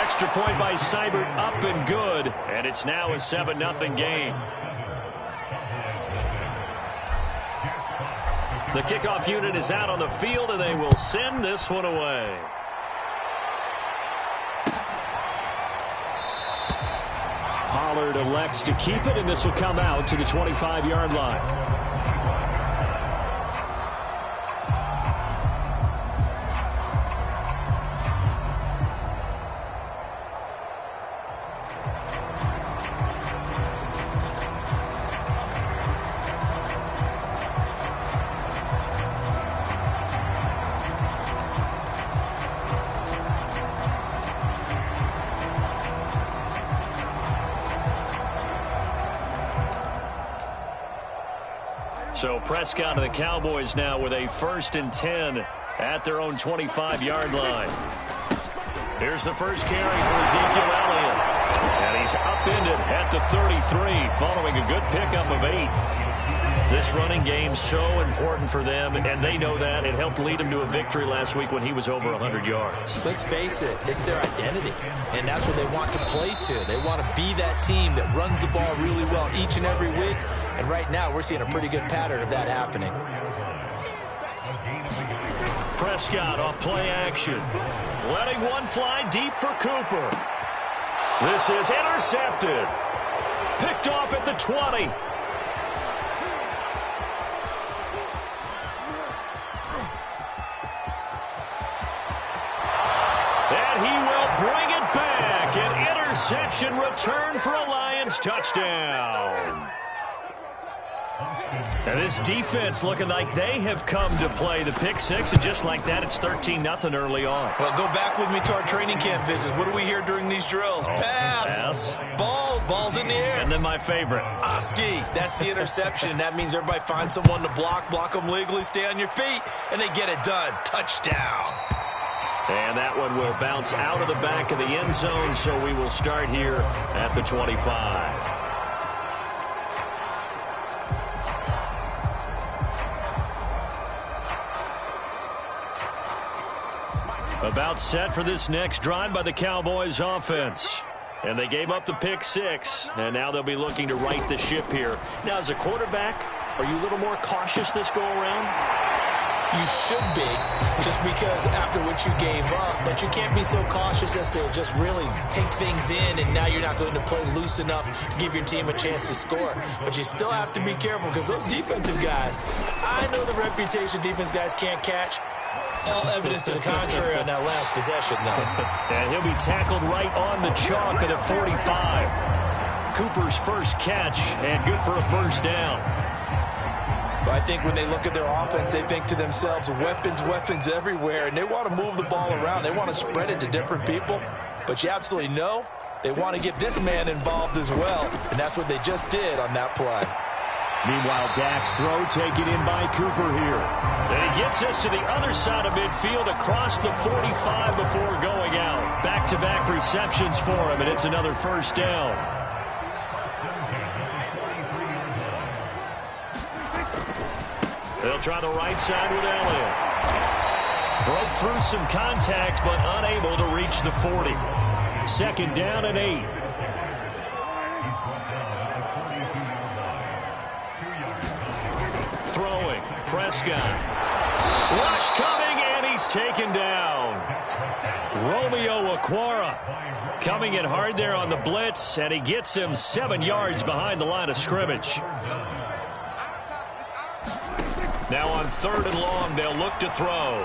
Extra point by Seibert, up and good. And it's now a 7-0 game. The kickoff unit is out on the field, and they will send this one away. Pollard elects to keep it, and this will come out to the 25-yard line. So Prescott and the Cowboys now with a 1st and 10 at their own 25-yard line. Here's the first carry for Ezekiel Elliott. And he's upended at the 33 following a good pickup of 8. This running game so important for them, and they know that. It helped lead them to a victory last week when he was over 100 yards. Let's face it, it's their identity, and that's what they want to play to. They want to be that team that runs the ball really well each and every week, and right now we're seeing a pretty good pattern of that happening. Prescott off play action. Letting one fly deep for Cooper. This is intercepted. Picked off at the 20. And he will bring it back. An interception return for a Lions touchdown. And this defense looking like they have come to play the pick six, and just like that, it's 13-0 early on. Well, go back with me to our training camp visits. What do we hear during these drills? Pass. Ball's in the air. And then my favorite. Oski. That's the interception. That means everybody finds someone to block them legally, stay on your feet, and they get it done. Touchdown. And that one will bounce out of the back of the end zone, so we will start here at the 25. About set for this next drive by the Cowboys offense. And they gave up the pick six, and now they'll be looking to right the ship here. Now, as a quarterback, are you a little more cautious this go-around? You should be, just because after what you gave up, but you can't be so cautious as to just really take things in, and now you're not going to play loose enough to give your team a chance to score. But you still have to be careful, because those defensive guys, I know the reputation defense guys can't catch. All evidence to the contrary on that last possession, though. And he'll be tackled right on the chalk of the 45. Cooper's first catch, and good for a first down. But I think when they look at their offense, they think to themselves, weapons everywhere, and they want to move the ball around. They want to spread it to different people. But you absolutely know they want to get this man involved as well, and that's what they just did on that play. Meanwhile, Dak's throw taken in by Cooper here. And he gets us to the other side of midfield across the 45 before going out. Back-to-back receptions for him, and it's another first down. They'll try the right side with Elliott. Broke through some contact, but unable to reach the 40. 2nd down and 8. Throwing, Prescott. Rush coming, and he's taken down. Romeo Okwara coming in hard there on the blitz, and he gets him 7 yards behind the line of scrimmage. Now on 3rd and long, they'll look to throw.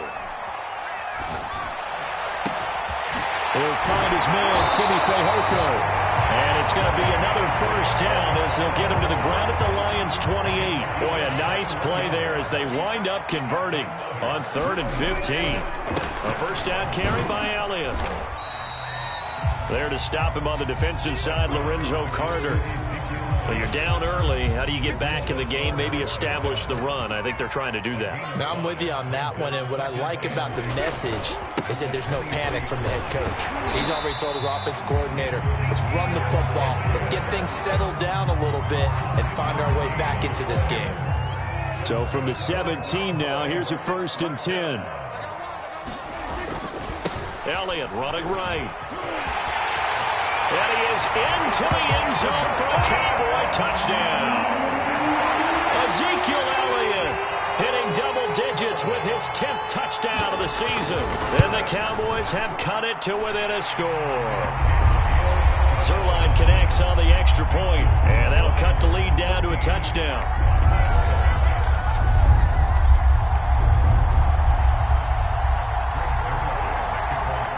He'll find his man, Simi Fehoko. And it's going to be another first down as they'll get him to the ground at the Lions' 28. Boy, a nice play there as they wind up converting on 3rd and 15. A first down carry by Elliott. There to stop him on the defensive side, Lorenzo Carter. Well, you're down early. How do you get back in the game, maybe establish the run? I think they're trying to do that. Now, I'm with you on that one, and what I like about the message is that there's no panic from the head coach. He's already told his offensive coordinator, let's run the football, let's get things settled down a little bit and find our way back into this game. So from the 17 now, here's a 1st and 10. Elliott running right. And he is into the end zone for a Cowboy touchdown. Ezekiel Elliott hitting double digits with his 10th touchdown of the season. And the Cowboys have cut it to within a score. Zerline connects on the extra point, and that'll cut the lead down to a touchdown.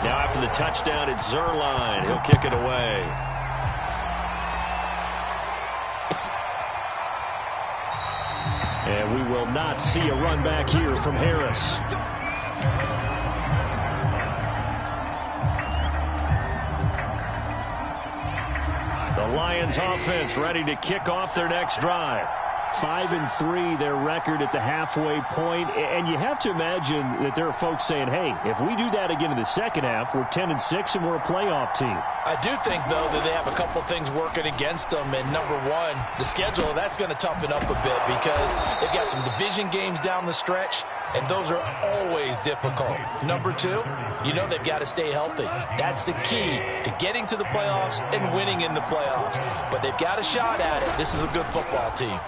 Now after the touchdown, it's Zerline. He'll kick it away. And we will not see a run back here from Harris. The Lions offense ready to kick off their next drive. 5-3 their record at the halfway point, and you have to imagine that there are folks saying, hey, if we do that again in the second half, we're 10-6 and we're a playoff team. I do think, though, that they have a couple things working against them, and number one, the schedule, that's going to toughen up a bit because they've got some division games down the stretch, and those are always difficult. Number two, you know they've got to stay healthy. That's the key to getting to the playoffs and winning in the playoffs. But they've got a shot at it. This is a good football team.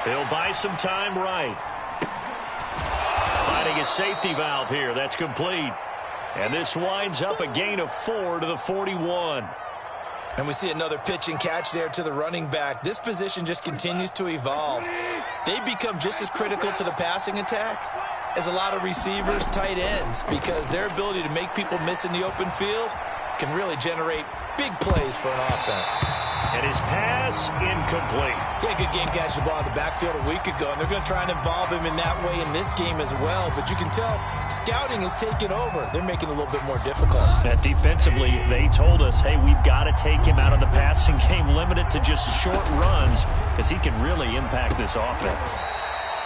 He'll buy some time right. Finding a safety valve here. That's complete. And this winds up a gain of 4 to the 41. And we see another pitch and catch there to the running back. This position just continues to evolve. They become just as critical to the passing attack as a lot of receivers, tight ends, because their ability to make people miss in the open field can really generate big plays for an offense. And his pass incomplete. Yeah, good game catching the ball in the backfield a week ago, and they're going to try and involve him in that way in this game as well. But you can tell scouting has taken over. They're making it a little bit more difficult. And defensively, they told us, hey, we've got to take him out of the passing game, limit it to just short runs, because he can really impact this offense.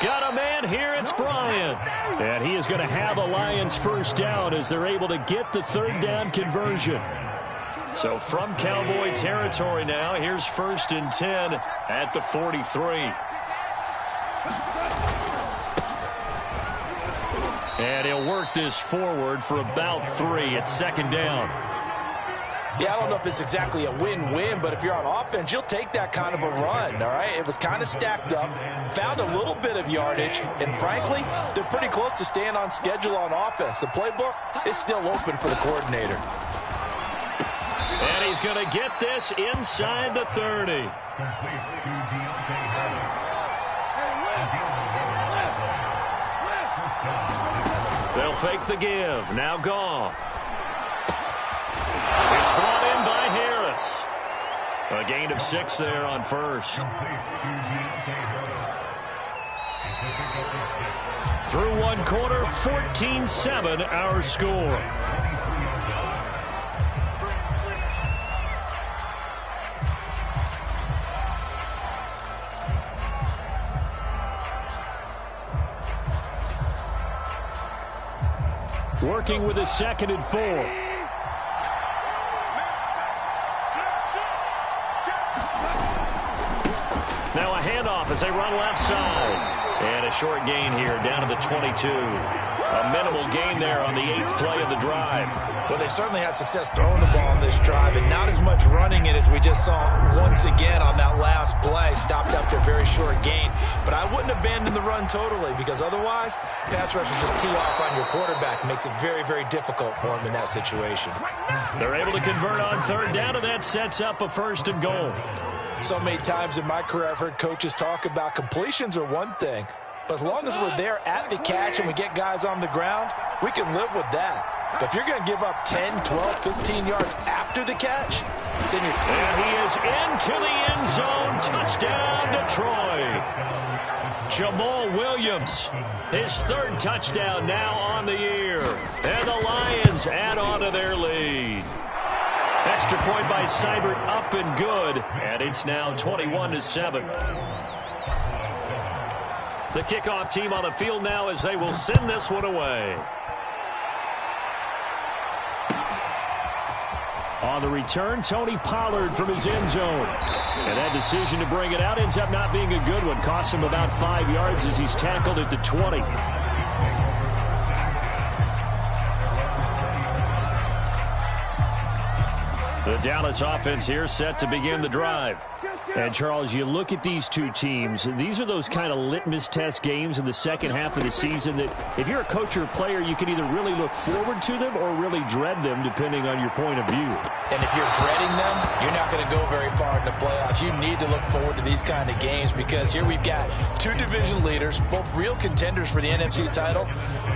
Got a man here, it's Bryant. And he is going to have a Lions first down as they're able to get the third down conversion. So from Cowboy territory now, here's 1st and 10 at the 43. And he'll work this forward for about 3 at 2nd down. Yeah, I don't know if it's exactly a win-win, but if you're on offense, you'll take that kind of a run, all right? It was kind of stacked up, found a little bit of yardage, and frankly, they're pretty close to staying on schedule on offense. The playbook is still open for the coordinator. And he's going to get this inside the 30. They'll fake the give. Now Goff. It's brought in by Harris. A gain of 6 there on first. Through one quarter, 14-7 our score. Working with a 2nd and 4. Now a handoff as they run left side. And a short gain here down to the 22. A minimal gain there on the 8th play of the drive. Well, they certainly had success throwing the ball on this drive, and not as much running it as we just saw once again on that last play. Stopped after a very short gain. But I wouldn't abandon the run totally, because otherwise, pass rushers just tee off on your quarterback. Makes it very, very difficult for him in that situation. They're able to convert on 3rd down, and that sets up a 1st and goal. So many times in my career, I've heard coaches talk about completions are one thing, but as long as we're there at the catch and we get guys on the ground, we can live with that. But if you're going to give up 10, 12, 15 yards after the catch, then you're... And he is into the end zone. Touchdown, Detroit. Jamal Williams, his 3rd touchdown now on the year. And the Lions add on to their lead. Extra point by Seibert, up and good. And it's now 21-7. The kickoff team on the field now as they will send this one away. On the return, Tony Pollard from his end zone. And that decision to bring it out ends up not being a good one. Costs him about 5 yards as he's tackled at the 20. The Dallas offense here set to begin the drive. And, Charles, you look at these two teams, these are those kind of litmus test games in the second half of the season that if you're a coach or a player, you can either really look forward to them or really dread them, depending on your point of view. And if you're dreading them, you're not going to go very far in the playoffs. You need to look forward to these kind of games because here we've got two division leaders, both real contenders for the NFC title.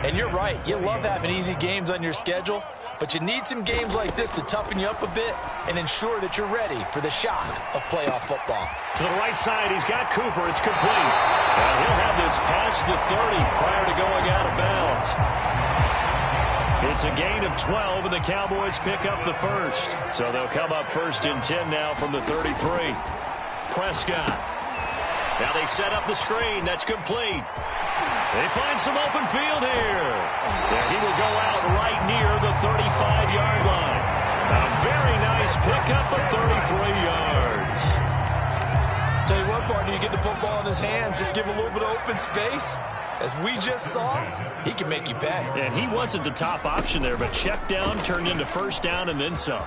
And you're right, you love having easy games on your schedule, but you need some games like this to toughen you up a bit and ensure that you're ready for the shock of playoff football. To the right side, he's got Cooper. It's complete. And he'll have this past the 30 prior to going out of bounds. It's a gain of 12, and the Cowboys pick up the first. So they'll come up first and 10 now from the 33. Prescott. Now they set up the screen. That's complete. They find some open field here. And he will go out right near the 35-yard line. A very nice pickup of 33 yards. Tell you what, partner, you get the football in his hands, just give him a little bit of open space. As we just saw, he can make you pay. And he wasn't the top option there, but check down turned into first down and then some.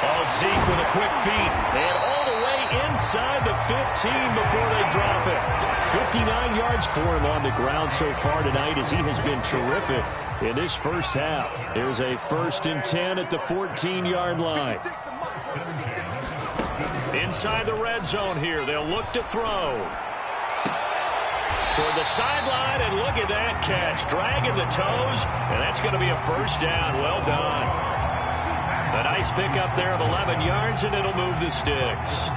Oh, Zeke with a quick feed. And all the way inside the 15 before they drop it. 59 yards for him on the ground so far tonight as he has been terrific in this first half. Here's a 1st and 10 at the 14-yard line. Inside the red zone here, they'll look to throw. Toward the sideline, and look at that catch. Dragging the toes, and that's going to be a first down. Well done. A nice pickup there of 11 yards, and it'll move the sticks.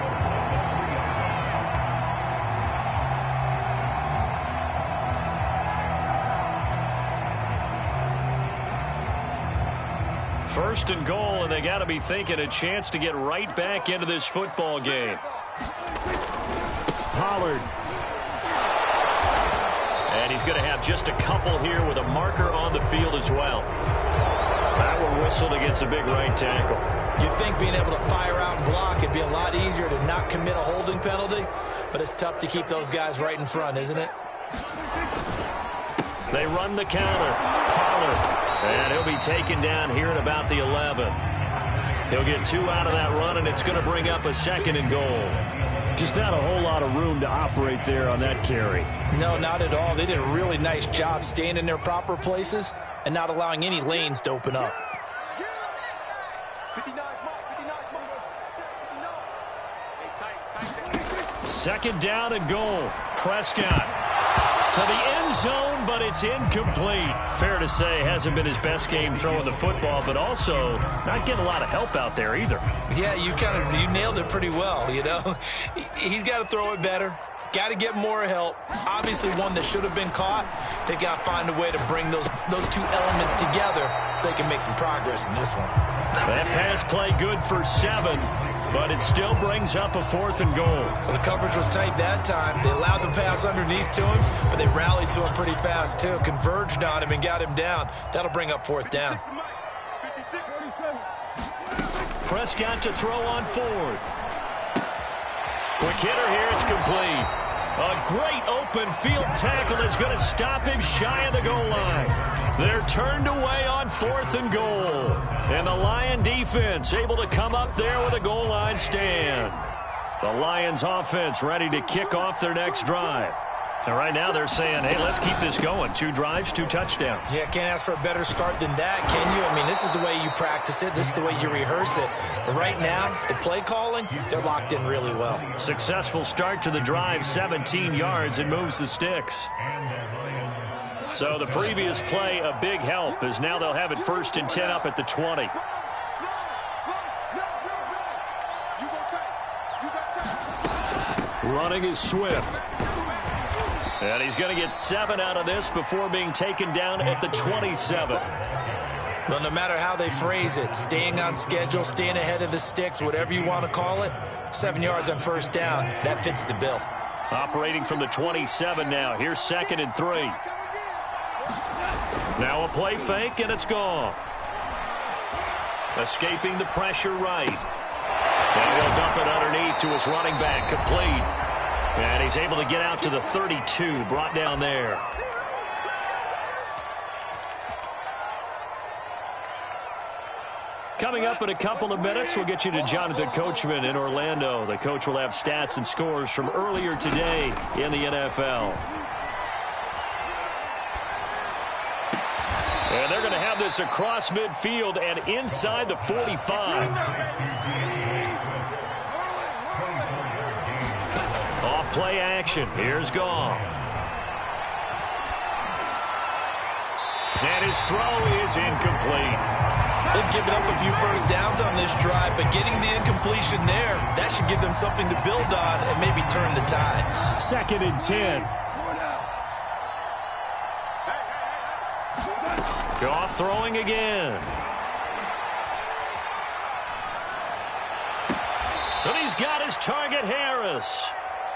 First and goal, and they got to be thinking a chance to get right back into this football game. Pollard. And he's going to have just a couple here with a marker on the field as well. That one whistled against a big right tackle. You'd think being able to fire out and block it'd be a lot easier to not commit a holding penalty, but it's tough to keep those guys right in front, isn't it? They run the counter. Pollard. And he'll be taken down here at about the 11. He'll get 2 out of that run, and it's going to bring up a 2nd and goal. Just not a whole lot of room to operate there on that carry. No, not at all. They did a really nice job staying in their proper places and not allowing any lanes to open up. Second down and goal. Prescott to the end zone, but it's incomplete. Fair to say, hasn't been his best game throwing the football, but also not getting a lot of help out there either. Yeah, you nailed it pretty well, you know. He's got to throw it better. Got to get more help. Obviously one that should have been caught. They've got to find a way to bring those two elements together so they can make some progress in this one. That pass play good for 7. But it still brings up a 4th and goal. Well, the coverage was tight that time. They allowed the pass underneath to him, but they rallied to him pretty fast, too. Converged on him and got him down. That'll bring up 4th down. Prescott to throw on 4th. Quick hitter here. It's complete. A great open field tackle is going to stop him shy of the goal line. They're turned away on 4th and goal. And the Lion defense able to come up there with a goal line stand. The Lions offense ready to kick off their next drive. And right now they're saying, hey, let's keep this going. 2 drives, 2 touchdowns. Yeah, can't ask for a better start than that, can you? I mean, this is the way you practice it. This is the way you rehearse it. But right now, the play calling, they're locked in really well. Successful start to the drive, 17 yards, and moves the sticks. So the previous play, a big help, as now they'll have it 1st and 10 up at the 20. Running is Swift. And he's going to get 7 out of this before being taken down at the 27. Well, no matter how they phrase it, staying on schedule, staying ahead of the sticks, whatever you want to call it, 7 yards on 1st down, that fits the bill. Operating from the 27 now. Here's 2nd and 3. Now a play fake, and it's Goff. Escaping the pressure right. And he'll dump it underneath to his running back, complete. And he's able to get out to the 32, brought down there. Coming up in a couple of minutes, we'll get you to Jonathan Coachman in Orlando. The coach will have stats and scores from earlier today in the NFL. And they're going to have this across midfield and inside the 45. Off play action. Here's Goff. And his throw is incomplete. They've given up a few first downs on this drive, but getting the incompletion there, that should give them something to build on and maybe turn the tide. 2nd and 10. Goff throwing again. And he's got his target, Harris.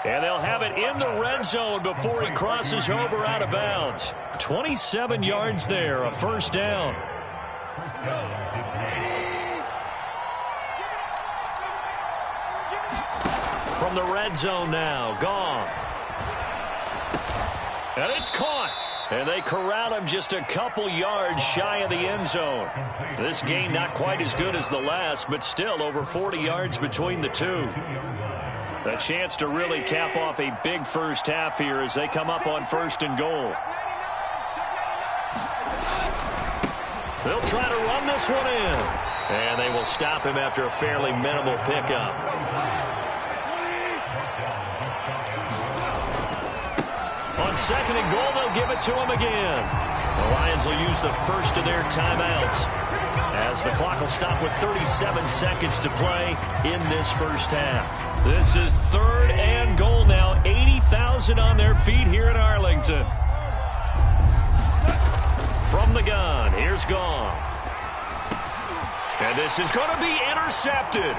And they'll have it in the red zone before he crosses over out of bounds. 27 yards there, a first down. From the red zone now, Goff. And it's caught. And they corral him just a couple yards shy of the end zone. This gain not quite as good as the last, but still over 40 yards between the two. A chance to really cap off a big first half here as they come up on 1st and goal. They'll try to run this one in. And they will stop him after a fairly minimal pickup. On 2nd and goal, they'll give it to him again. The Lions will use the first of their timeouts as the clock will stop with 37 seconds to play in this first half. This is 3rd and goal now. 80,000 on their feet here in Arlington. From the gun, here's Goff. And this is going to be intercepted.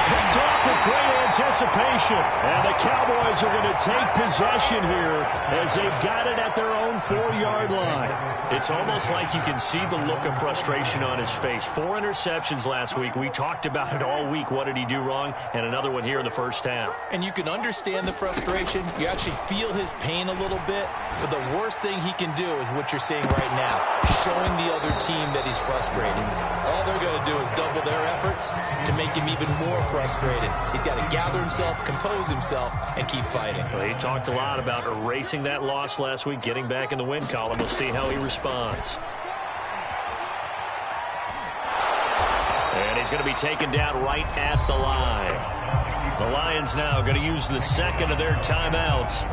Picked off with great anticipation. And the Cowboys are going to take possession here as they've got it at their own 4-yard line. It's almost like you can see the look of frustration on his face. 4 interceptions last week. We talked about it all week. What did he do wrong? And another one here in the first half. And you can understand the frustration. You actually feel his pain a little bit. But the worst thing he can do is what you're seeing right now, showing the other team that he's frustrated. All they're going to do is double their efforts to make him even more frustrated. He's got to gather himself, compose himself, and keep fighting. Well, he talked a lot about erasing that loss last week, getting back in the win column. We'll see how he responds. And he's going to be taken down right at the line. The Lions now going to use the 2nd of their timeouts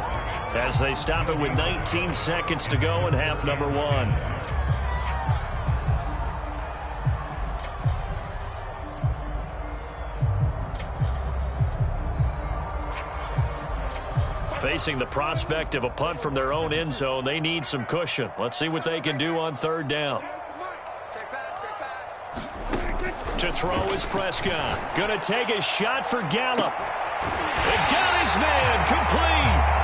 as they stop it with 19 seconds to go in half number 1. Facing the prospect of a punt from their own end zone, they need some cushion. Let's see what they can do on 3rd down. To throw is Prescott. Going to take a shot for Gallup. They got his man complete.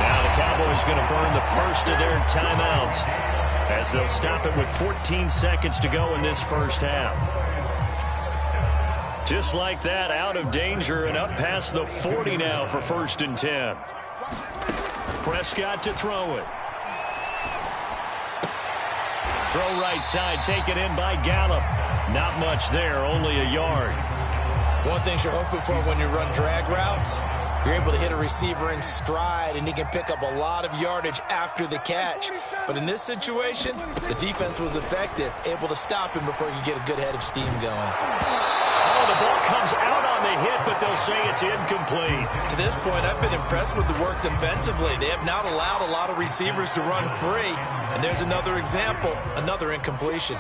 Now the Cowboys going to burn the first of their timeouts as they'll stop it with 14 seconds to go in this first half. Just like that, out of danger and up past the 40 now for 1st and 10. Prescott to throw it. Throw right side, taken in by Gallup. Not much there, only a yard. One thing you're hoping for when you run drag routes, you're able to hit a receiver in stride, and he can pick up a lot of yardage after the catch. But in this situation, the defense was effective, able to stop him before you get a good head of steam going. Oh, the ball comes out on the hit, but they'll say it's incomplete. To this point, I've been impressed with the work defensively. They have not allowed a lot of receivers to run free. And there's another example, another incompletion.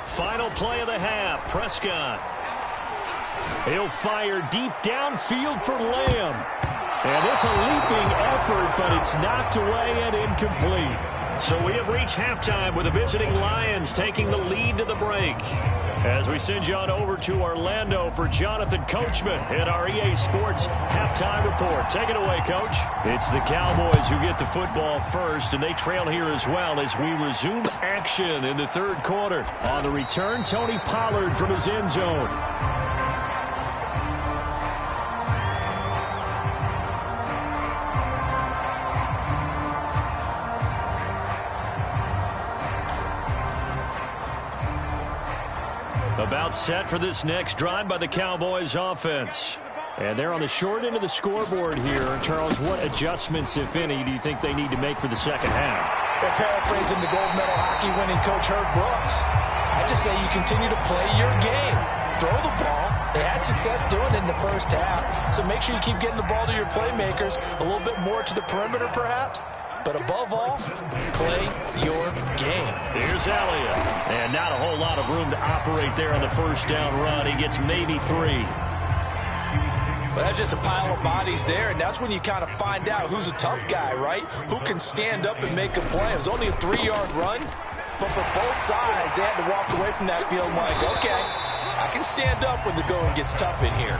Final play of the half, Prescott. He'll fire deep downfield for Lamb. And this a leaping effort, but it's knocked away and incomplete. So we have reached halftime with the visiting Lions taking the lead to the break. As we send you on over to Orlando for Jonathan Coachman in our EA Sports Halftime Report. Take it away, Coach. It's the Cowboys who get the football first, and they trail here as well as we resume action in the 3rd quarter. On the return, Tony Pollard from his end zone. About set for this next drive by the Cowboys offense. And they're on the short end of the scoreboard here. Charles, what adjustments, if any, do you think they need to make for the second half? They're paraphrasing the gold medal hockey winning coach Herb Brooks. I just say you continue to play your game. Throw the ball. They had success doing it in the first half. So make sure you keep getting the ball to your playmakers, a little bit more to the perimeter perhaps. But above all, play your game. Here's Elliott. And not a whole lot of room to operate there on the first down run. He gets maybe 3. But that's just a pile of bodies there, and that's when you kind of find out who's a tough guy, right? Who can stand up and make a play. It was only a 3-yard run, but for both sides, they had to walk away from that field like, okay, I can stand up when the going gets tough in here.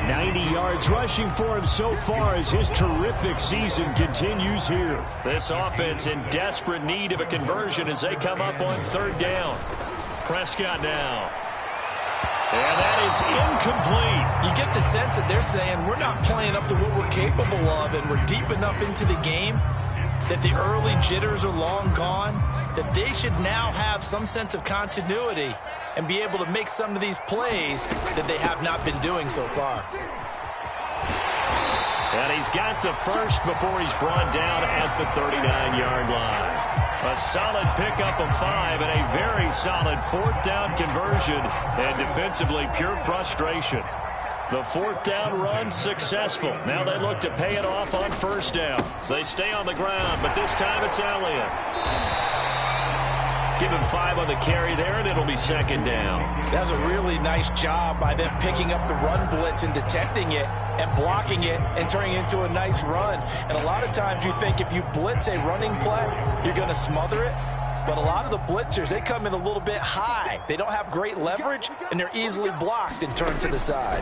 90 yards rushing for him so far as his terrific season continues here. This offense in desperate need of a conversion as they come up on third down. Prescott now. And that is incomplete. You get the sense that they're saying we're not playing up to what we're capable of, and we're deep enough into the game that the early jitters are long gone, that they should now have some sense of continuity and be able to make some of these plays that they have not been doing so far. And he's got the first before he's brought down at the 39-yard line. A solid pickup of 5 and a very solid fourth down conversion, and defensively pure frustration. The fourth down run successful. Now they look to pay it off on first down. They stay on the ground, but this time it's Elliott. Give him 5 on the carry there, and it'll be second down. That was a really nice job by them picking up the run blitz and detecting it and blocking it and turning it into a nice run. And a lot of times you think if you blitz a running play, you're going to smother it. But a lot of the blitzers, they come in a little bit high. They don't have great leverage, and they're easily blocked and turned to the side.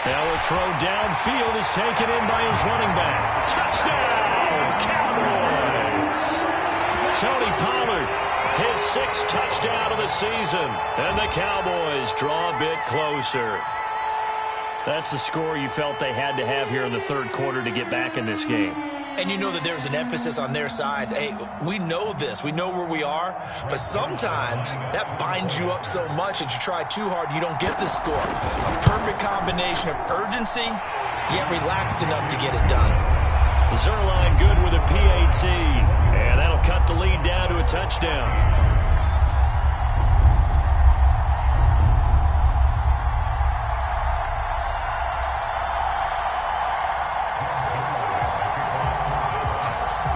Now a throw downfield is taken in by his running back. Touchdown, Cowboys! Tony Pollard, his 6th touchdown of the season. And the Cowboys draw a bit closer. That's the score you felt they had to have here in the third quarter to get back in this game. And you know that there's an emphasis on their side. Hey, we know this. We know where we are. But sometimes that binds you up so much that you try too hard, you don't get the score. A perfect combination of urgency, yet relaxed enough to get it done. Zerline good with a PAT. And that'll cut the lead down to a touchdown.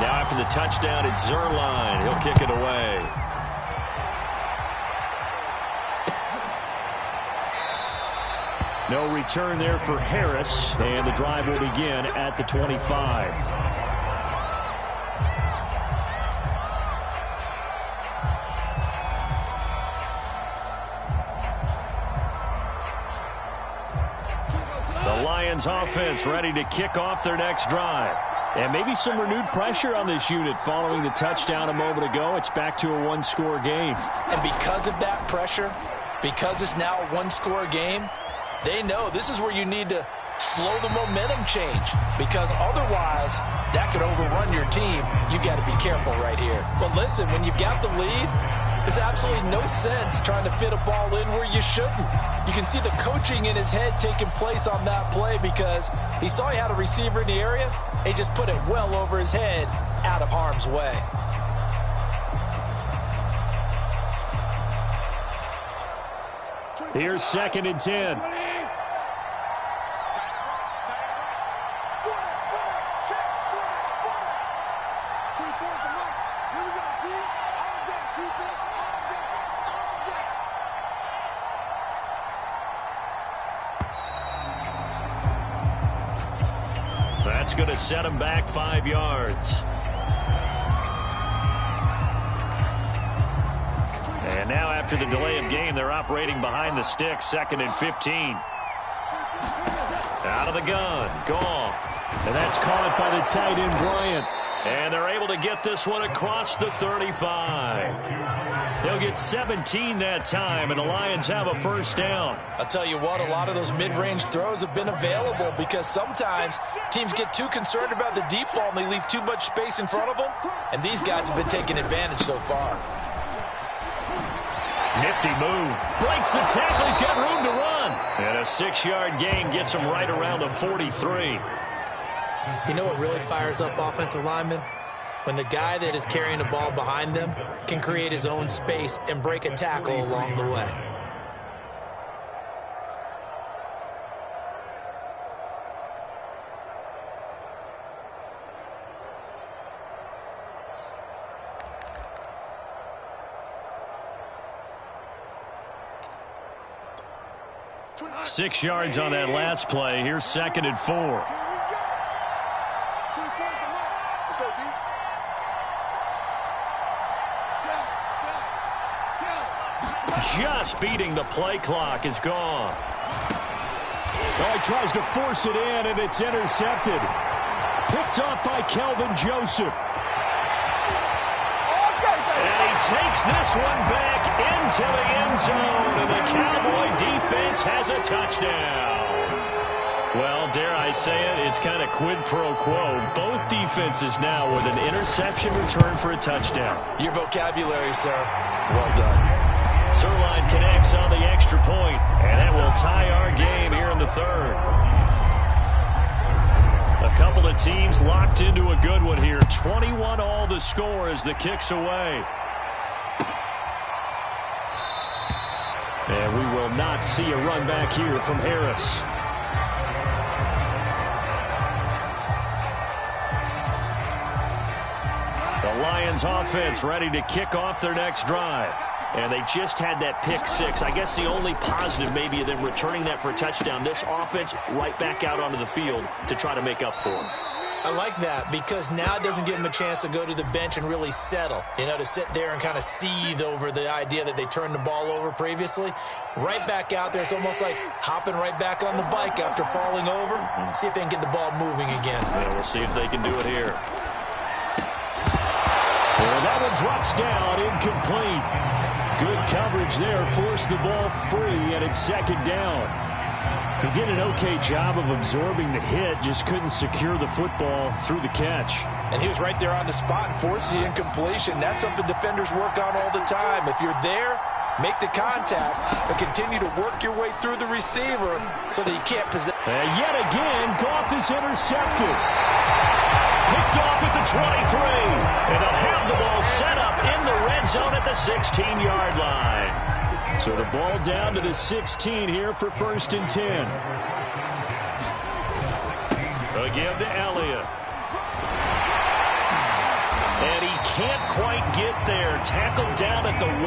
Now after the touchdown, it's Zerline. He'll kick it away. No return there for Harris, and the drive will begin at the 25. The Lions offense ready to kick off their next drive. And maybe some renewed pressure on this unit following the touchdown a moment ago. It's back to a one-score game. And because of that pressure, because it's now a one-score game, they know this is where you need to slow the momentum change, because otherwise that could overrun your team. You got to be careful right here. But listen, when you've got the lead, there's absolutely no sense trying to fit a ball in where you shouldn't. You can see the coaching in his head taking place on that play because he saw he had a receiver in the area. He just put it well over his head, out of harm's way. Here's 2nd and 10. That's going to set him back 5 yards. And now after the delay of game, they're operating behind the sticks, 2nd and 15. Out of the gun, Goff. And that's caught by the tight end, Bryant. And they're able to get this one across the 35. They'll get 17 that time, and the Lions have a first down. I'll tell you what, a lot of those mid-range throws have been available because sometimes teams get too concerned about the deep ball and they leave too much space in front of them, and these guys have been taking advantage so far. Nifty move. Breaks the tackle. He's got room to run. And a 6-yard gain gets him right around the 43. You know what really fires up offensive linemen? When the guy that is carrying the ball behind them can create his own space and break a tackle along the way. Six yards on that last play. Here's 2nd and 4. Just beating the play clock is gone. Oh, he tries to force it in, and it's intercepted. Picked off by Kelvin Joseph. And he takes this one back into the end zone, and the Cowboy defense has a touchdown. Well, dare I say it, it's kind of quid pro quo. Both defenses now with an interception return for a touchdown. Your vocabulary, sir. Well done. Sirline connects on the extra point, and that will tie our game here in the 3rd. A couple of teams locked into a good one here. 21 all the score as the kick's away. And we will not see a run back here from Harris. The Lions offense ready to kick off their next drive. And they just had that pick 6. I guess the only positive maybe of them returning that for a touchdown. This offense right back out onto the field to try to make up for it. I like that because now it doesn't give them a chance to go to the bench and really settle. You know, to sit there and kind of seethe over the idea that they turned the ball over previously. Right back out there. It's almost like hopping right back on the bike after falling over. See if they can get the ball moving again. Yeah, we'll see if they can do it here. Well, that one drops down, incomplete. Good coverage there, forced the ball free, and it's 2nd down. He did an okay job of absorbing the hit, just couldn't secure the football through the catch. And he was right there on the spot and forced the incompletion. That's something defenders work on all the time. If you're there, make the contact, but continue to work your way through the receiver so that he can't possess. And yet again, Goff is intercepted. Picked off at the 23. And they'll have the ball set up in the red zone at the 16-yard line. So the ball down to the 16 here for 1st and 10. A give to Elliott. And he can't quite get there. Tackled down at the 1.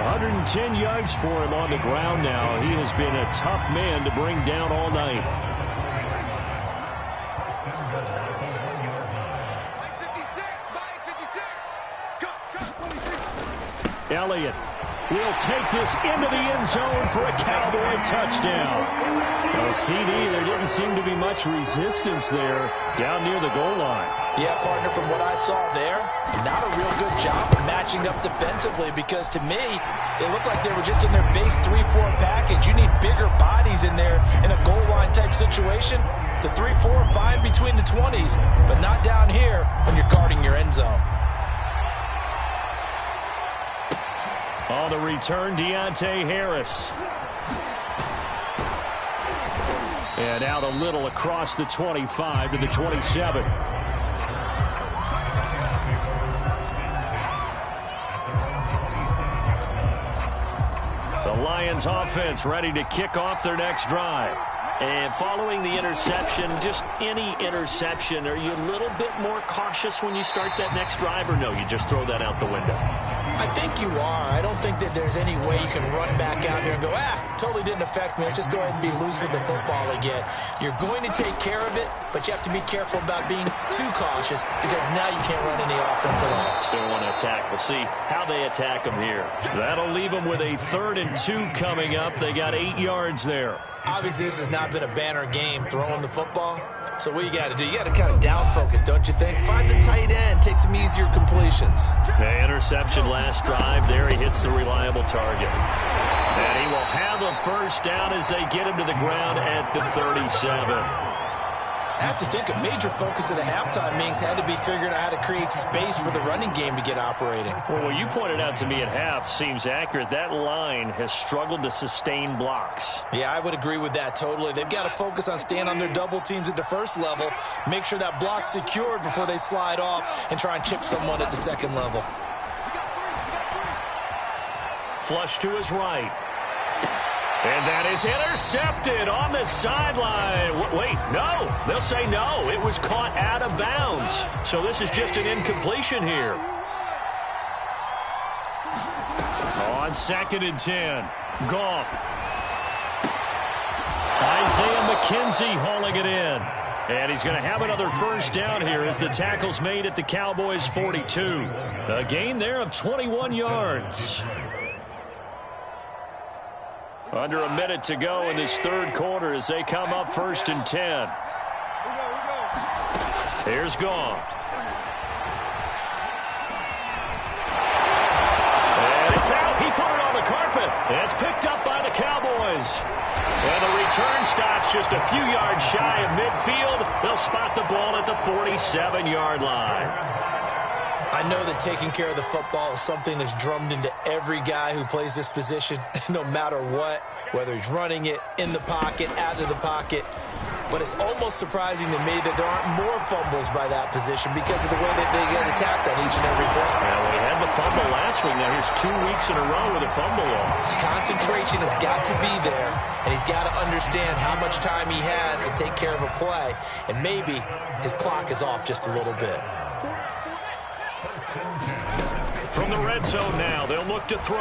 110 yards for him on the ground now. He has been a tough man to bring down all night. Elliott will take this into the end zone for a Cowboy touchdown. Well, CD, there didn't seem to be much resistance there down near the goal line. Yeah, partner, from what I saw there, not a real good job of matching up defensively because to me, they looked like they were just in their base 3-4 package. You need bigger bodies in there in a goal line type situation. The 3-4 fine between the 20s, but not down here when you're guarding your end zone. On the return, Deontay Harris. And out a little across the 25 to the 27. The Lions offense ready to kick off their next drive. And following the interception, just any interception, are you a little bit more cautious when you start that next drive, or no, you just throw that out the window? I think you are. I don't think that there's any way you can run back out there and go, totally didn't affect me. Let's just go ahead and be loose with the football again. You're going to take care of it, but you have to be careful about being too cautious because now you can't run any offense at all. Still want to attack. We'll see how they attack them here. That'll leave them with a 3rd and 2 coming up. They got 8 yards there. Obviously, this has not been a banner game throwing the football. So what you got to do, you got to kind of down focus, don't you think? Find the tight end, take some easier completions. The interception last drive. There he hits the reliable target. And he will have a 1st down as they get him to the ground at the 37. I have to think a major focus at the halftime meetings had to be figuring out how to create space for the running game to get operating. Well, what you pointed out to me at half seems accurate. That line has struggled to sustain blocks. Yeah, I would agree with that totally. They've got to focus on staying on their double teams at the first level, make sure that block's secured before they slide off, and try and chip someone at the second level. Flush to his right. And that is intercepted on the sideline. Wait, no. They'll say no. It was caught out of bounds. So this is just an incompletion here. On 2nd and 10. Goff. Isaiah McKenzie hauling it in. And he's going to have another first down here as the tackle's made at the Cowboys' 42. A gain there of 21 yards. Under a minute to go in this third quarter as they come up 1st and 10. Here's Goff. And it's out. He put it on the carpet. And it's picked up by the Cowboys. And the return stops just a few yards shy of midfield. They'll spot the ball at the 47-yard line. I know that taking care of the football is something that's drummed into every guy who plays this position, no matter what, whether he's running it, in the pocket, out of the pocket. But it's almost surprising to me that there aren't more fumbles by that position because of the way that they get attacked on each and every play. Yeah, we had the fumble last week. Now here's 2 weeks in a row with a fumble loss. Concentration has got to be there, and he's got to understand how much time he has to take care of a play, and maybe his clock is off just a little bit. From the red zone now, they'll look to throw.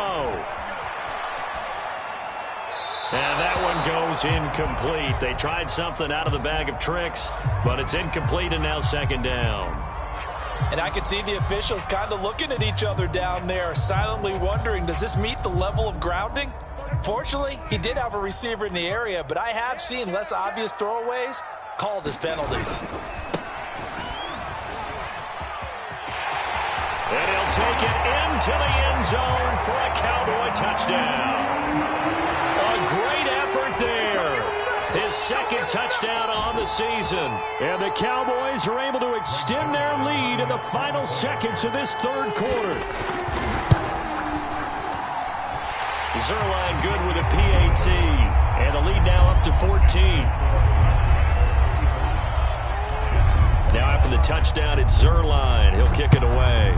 And that one goes incomplete. They tried something out of the bag of tricks, but it's incomplete and now 2nd down. And I can see the officials kind of looking at each other down there, silently wondering, does this meet the level of grounding? Fortunately, he did have a receiver in the area, but I have seen less obvious throwaways called as penalties. And he'll take it into the end zone for a Cowboy touchdown. A great effort there. His 2nd touchdown on the season. And the Cowboys are able to extend their lead in the final seconds of this third quarter. Zuerlein good with a PAT. And the lead now up to 14. Now after the touchdown, it's Zuerlein. He'll kick it away.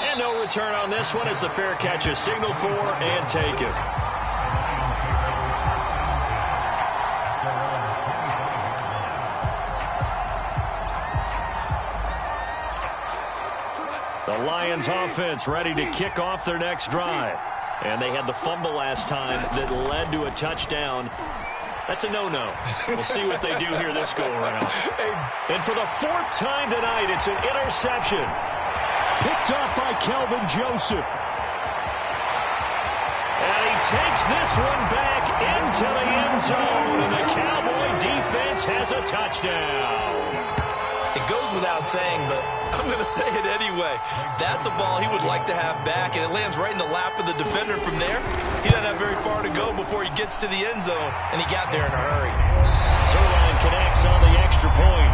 And no return on this one as the fair catch is signaled for and taken. The Lions offense ready to kick off their next drive. And they had the fumble last time that led to a touchdown. That's a no-no. We'll see what they do here this go-around. And for the 4th time tonight, it's an interception. Picked up by Kelvin Joseph. And he takes this one back into the end zone. And the Cowboy defense has a touchdown. It goes without saying, but I'm going to say it anyway. That's a ball he would like to have back, and it lands right in the lap of the defender from there. He doesn't have very far to go before he gets to the end zone, and he got there in a hurry. Zuerlein connects on the extra point.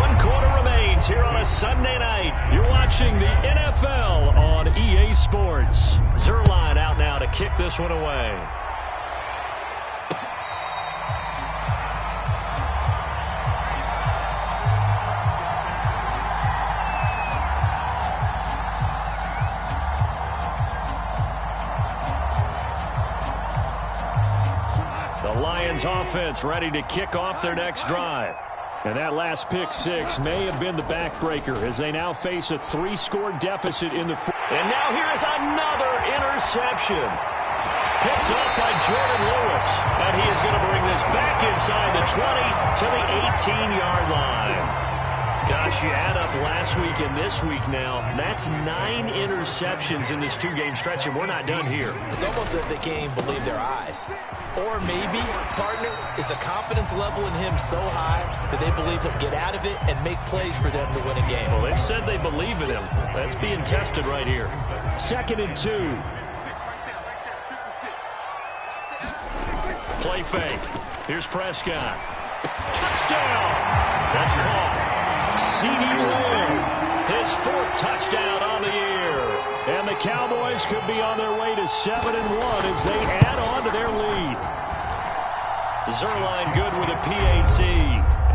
1 quarter remains here on a Sunday night. You're watching the NFL on EA Sports. Zuerlein out now to kick this one away. The Lions offense ready to kick off their next drive. And that last pick six may have been the backbreaker as they now face a 3-score deficit in the fourth. And now here is another interception. Picked up by Jordan Lewis. And he is going to bring this back inside the 20 to the 18-yard line. Gosh, you add up last week and this week now. That's 9 interceptions in this 2-game stretch, and we're not done here. It's almost as if they can't even believe their eyes. Or maybe, partner, is the confidence level in him so high that they believe he'll get out of it and make plays for them to win a game. Well, they've said they believe in him. That's being tested right here. 2nd and 2. Play fake. Here's Prescott. Touchdown! That's caught. CeeDee Lamb, his 4th touchdown on the year. And the Cowboys could be on their way to 7-1 as they add on to their lead. Zuerlein good with a PAT,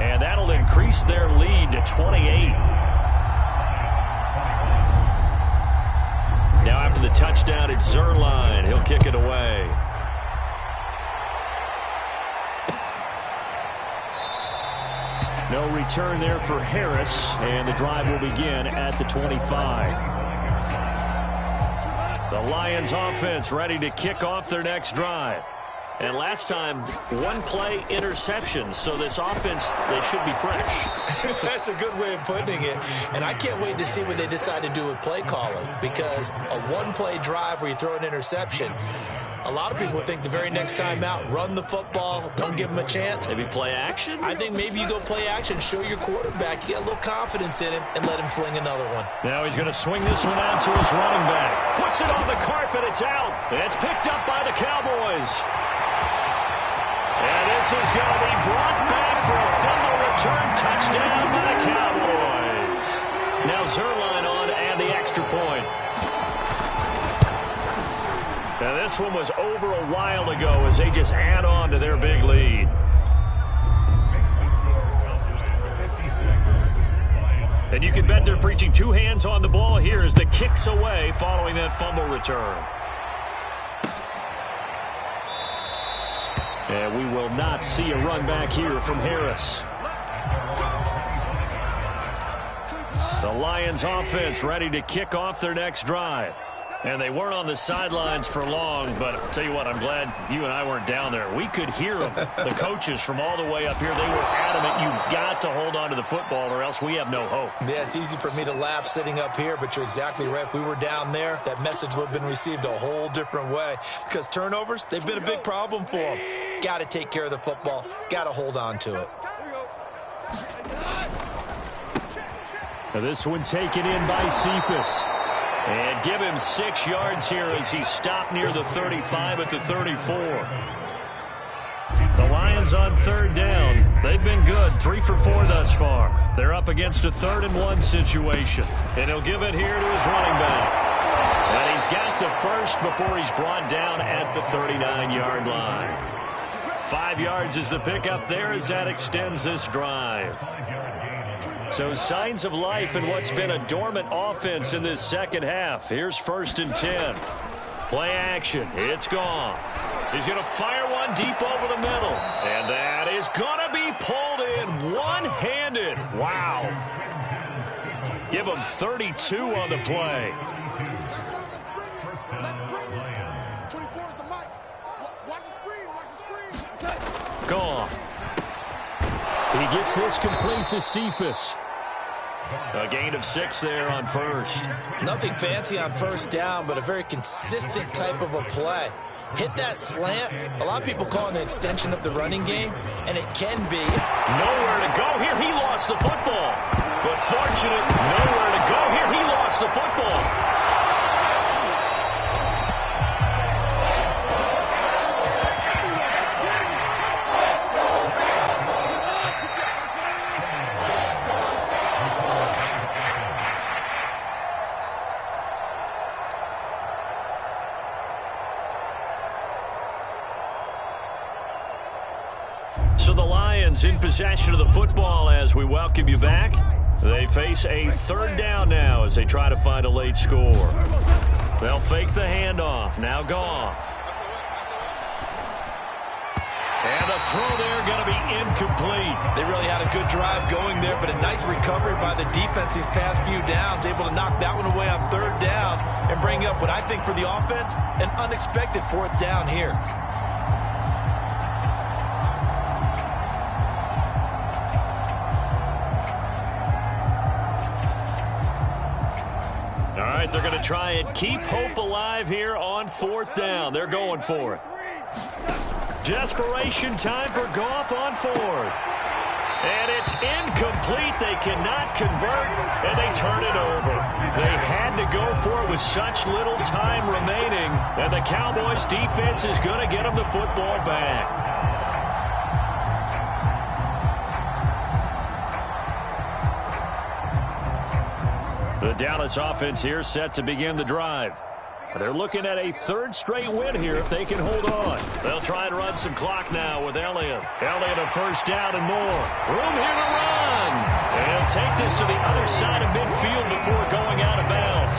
and that'll increase their lead to 28. Now after the touchdown, it's Zuerlein. He'll kick it away. No return there for Harris, and the drive will begin at the 25. The Lions offense ready to kick off their next drive. And last time, 1-play interception, so this offense, they should be fresh. That's a good way of putting it. And I can't wait to see what they decide to do with play calling, because a 1-play drive where you throw an interception, a lot of people think the very next time out, run the football, don't give them a chance. Maybe play action? I think maybe you go play action, show your quarterback, you get a little confidence in him, and let him fling another one. Now he's going to swing this one out to his running back. Puts it on the carpet, it's out. It's picked up by the Cowboys. And this is going to be brought back for a fumble return touchdown by the Cowboys. Now Zuerlein on to add the extra point. Now this one was over a while ago as they just add on to their big lead. And you can bet they're preaching 2 hands on the ball here as the kick's away following that fumble return. And we will not see a run back here from Harris. The Lions offense ready to kick off their next drive. And they weren't on the sidelines for long, but I'll tell you what, I'm glad you and I weren't down there. We could hear them, the coaches from all the way up here. They were adamant, you've got to hold on to the football or else we have no hope. Yeah, it's easy for me to laugh sitting up here, but you're exactly right. If we were down there, that message would have been received a whole different way. Because turnovers, they've been a big problem for them. Got to take care of the football. Got to hold on to it. Now this one taken in by Cephas. And give him 6 yards here as he stopped near the 35 at the 34. The Lions on 3rd down. They've been good, 3 for 4 thus far. They're up against a 3rd and 1 situation. And he'll give it here to his running back. And he's got the first before he's brought down at the 39-yard line. 5 yards is the pickup there as that extends this drive. So signs of life in what's been a dormant offense in this second half. Here's 1st and 10. Play action. It's Goff. He's going to fire one deep over the middle. And that is going to be pulled in one-handed. Wow. Give him 32 on the play. Goff. He gets this complete to Cephas. A gain of 6 there on 1st. Nothing fancy on 1st down, but a very consistent type of a play. Hit that slant. A lot of people call it an extension of the running game, and it can be. Nowhere to go here. He lost the football. But fortunate, nowhere to go here. He lost the football. So the Lions in possession of the football as we welcome you back. They face a 3rd down now as they try to find a late score. They'll fake the handoff. Now Goff. And the throw there going to be incomplete. They really had a good drive going there, but a nice recovery by the defense these past few downs, able to knock that one away on 3rd down and bring up what I think for the offense, an unexpected 4th down here. They're going to try and keep hope alive here on 4th down. They're going for it. Desperation time for Goff on 4th. And it's incomplete. They cannot convert, and they turn it over. They had to go for it with such little time remaining, and the Cowboys defense is going to get them the football back. The Dallas offense here set to begin the drive. They're looking at a third straight win here if they can hold on. They'll try and run some clock now with Elliott. Elliott a first down and more. Room here to run. And he'll take this to the other side of midfield before going out of bounds.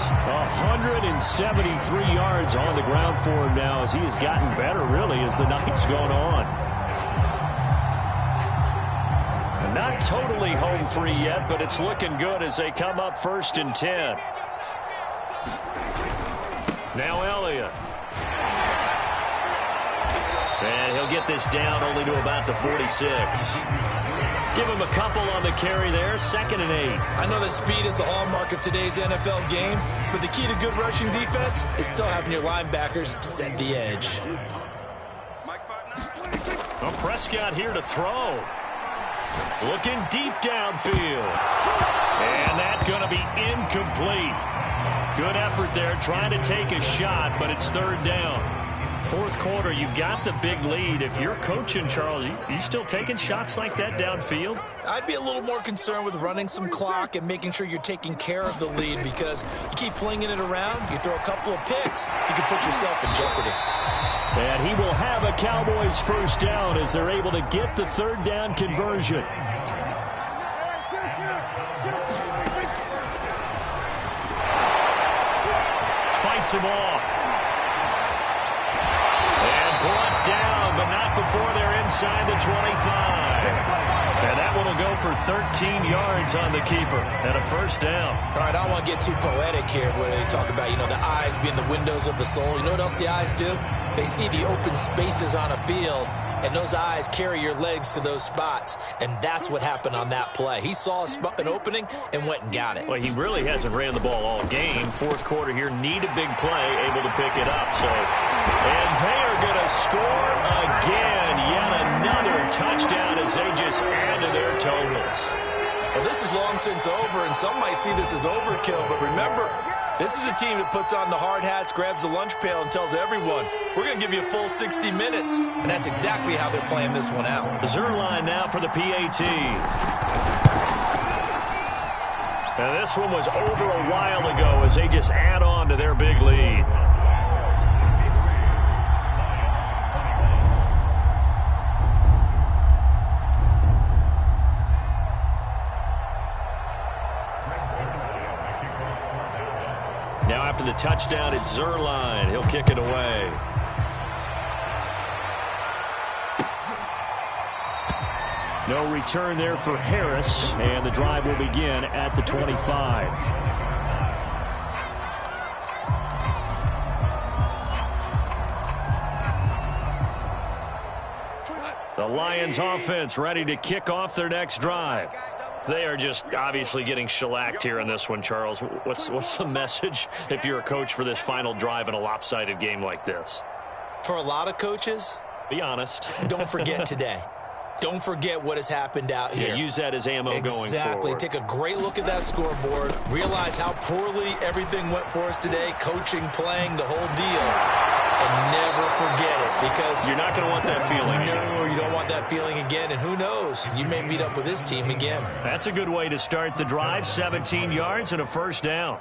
173 yards on the ground for him now as he has gotten better really as the night's gone on. Not totally home free yet, but it's looking good as they come up 1st and 10. Now Elliott. And he'll get this down only to about the 46. Give him a couple on the carry there, 2nd and 8. I know that speed is the hallmark of today's NFL game, but the key to good rushing defense is still having your linebackers set the edge. Well, Prescott here to throw. Looking deep downfield. And that's going to be incomplete. Good effort there trying to take a shot, but it's 3rd down. 4th quarter, you've got the big lead. If you're coaching, Charles, you still taking shots like that downfield? I'd be a little more concerned with running some clock and making sure you're taking care of the lead because you keep flinging it around, you throw a couple of picks, you can put yourself in jeopardy. And he will have a Cowboys first down as they're able to get the 3rd down conversion. Fights him off. And brought down, but not before they're inside the 25. And that one will go for 13 yards on the keeper and a first down. All right, I don't want to get too poetic here where they talk about, the eyes being the windows of the soul. You know what else the eyes do? They see the open spaces on a field, and those eyes carry your legs to those spots, and that's what happened on that play. He saw an opening and went and got it. Well, he really hasn't ran the ball all game. 4th quarter here, need a big play, able to pick it up. And they are going to score again. Yet another touchdown as they just add to their totals. Well, this is long since over, and some might see this as overkill, but remember, this is a team that puts on the hard hats, grabs the lunch pail, and tells everyone, we're going to give you a full 60 minutes. And that's exactly how they're playing this one out. Zerline now for the PAT. And this one was over a while ago as they just add on to their big lead. Now after the touchdown, it's Zerline. He'll kick it away. No return there for Harris, and the drive will begin at the 25. The Lions offense ready to kick off their next drive. They are just obviously getting shellacked here in this one, Charles. What's the message if you're a coach for this final drive in a lopsided game like this? For a lot of coaches, be honest. Don't forget today. Don't forget what has happened out here. Yeah, use that as ammo going forward. Exactly. Take a great look at that scoreboard. Realize how poorly everything went for us today. Coaching, playing, the whole deal. And never forget it because you're not going to want that feeling. No, you don't want that feeling again. And who knows? You may meet up with this team again. That's a good way to start the drive. 17 yards and a first down.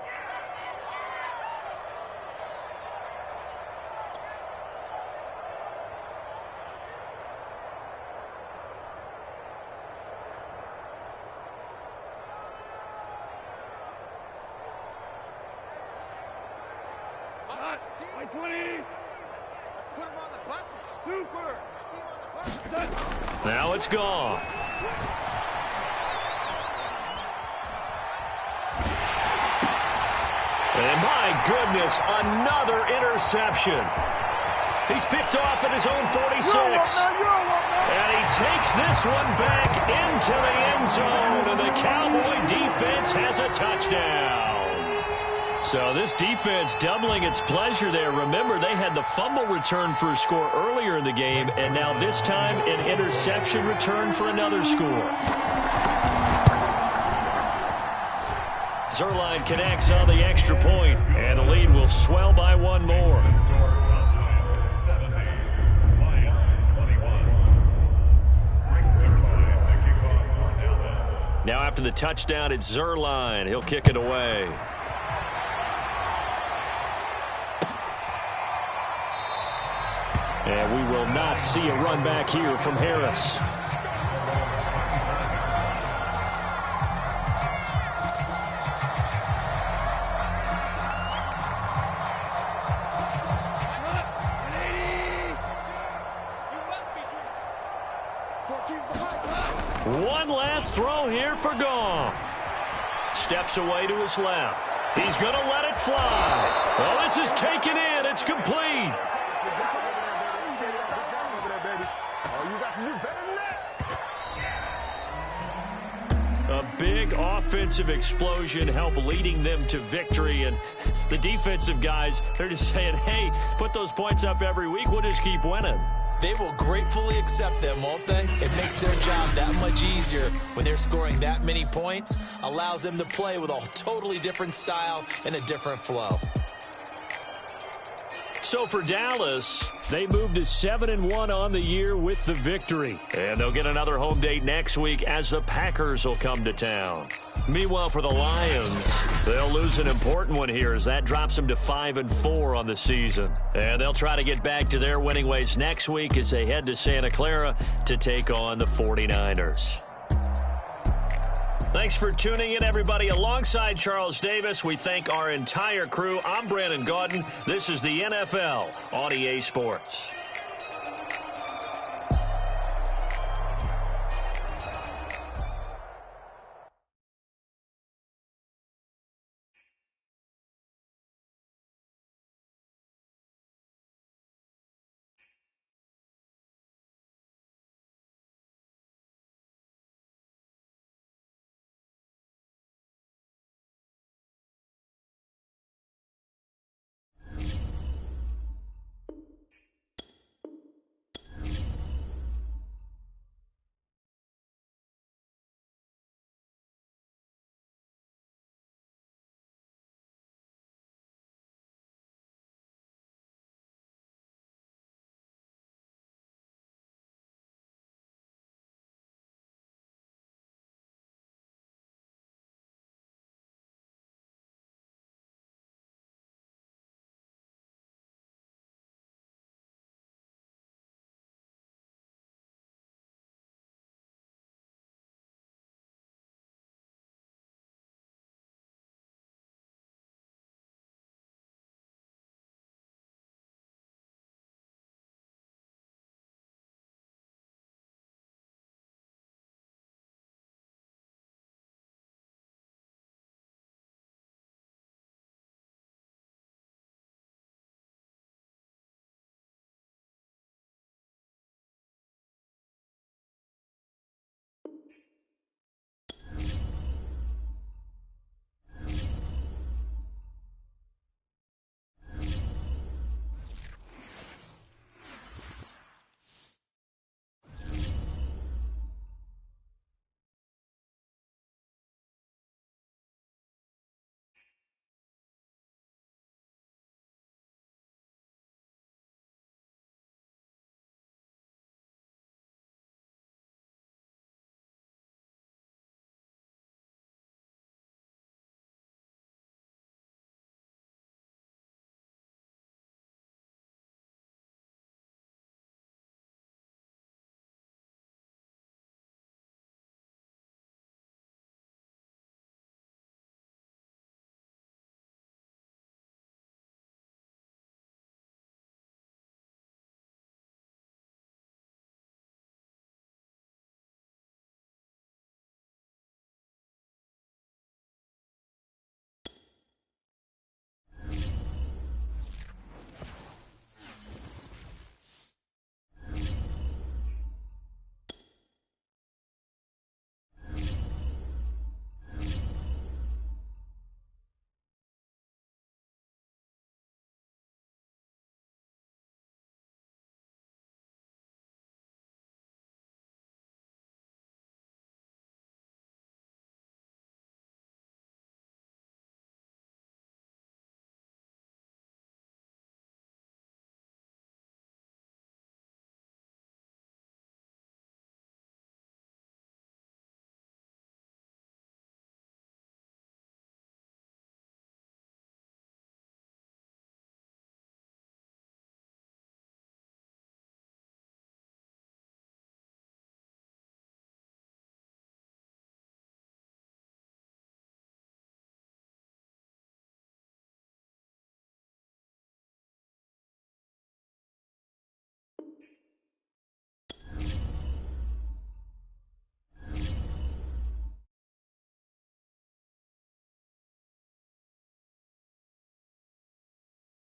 Now it's gone. And my goodness, another interception. He's picked off at his own 46. And he takes this one back into the end zone. And the Cowboy defense has a touchdown. So this defense doubling its pleasure there. Remember, they had the fumble return for a score earlier in the game, and now this time an interception return for another score. Zerline connects on the extra point, and the lead will swell by one more. Now after the touchdown, it's Zerline. He'll kick it away. And we will not see a run back here from Harris. One last throw here for Goff. Steps away to his left. He's going to let it fly. Well, this is taken in. It's complete. A big offensive explosion helped leading them to victory. And the defensive guys, they're just saying, hey, put those points up every week. We'll just keep winning. They will gratefully accept them, won't they? It makes their job that much easier when they're scoring that many points. Allows them to play with a totally different style and a different flow. So for Dallas, they moved to 7-1 on the year with the victory. And they'll get another home date next week as the Packers will come to town. Meanwhile, for the Lions, they'll lose an important one here as that drops them to 5-4 on the season. And they'll try to get back to their winning ways next week as they head to Santa Clara to take on the 49ers. Thanks for tuning in, everybody. Alongside Charles Davis, we thank our entire crew. I'm Brandon Gaudin. This is the NFL on EA Sports.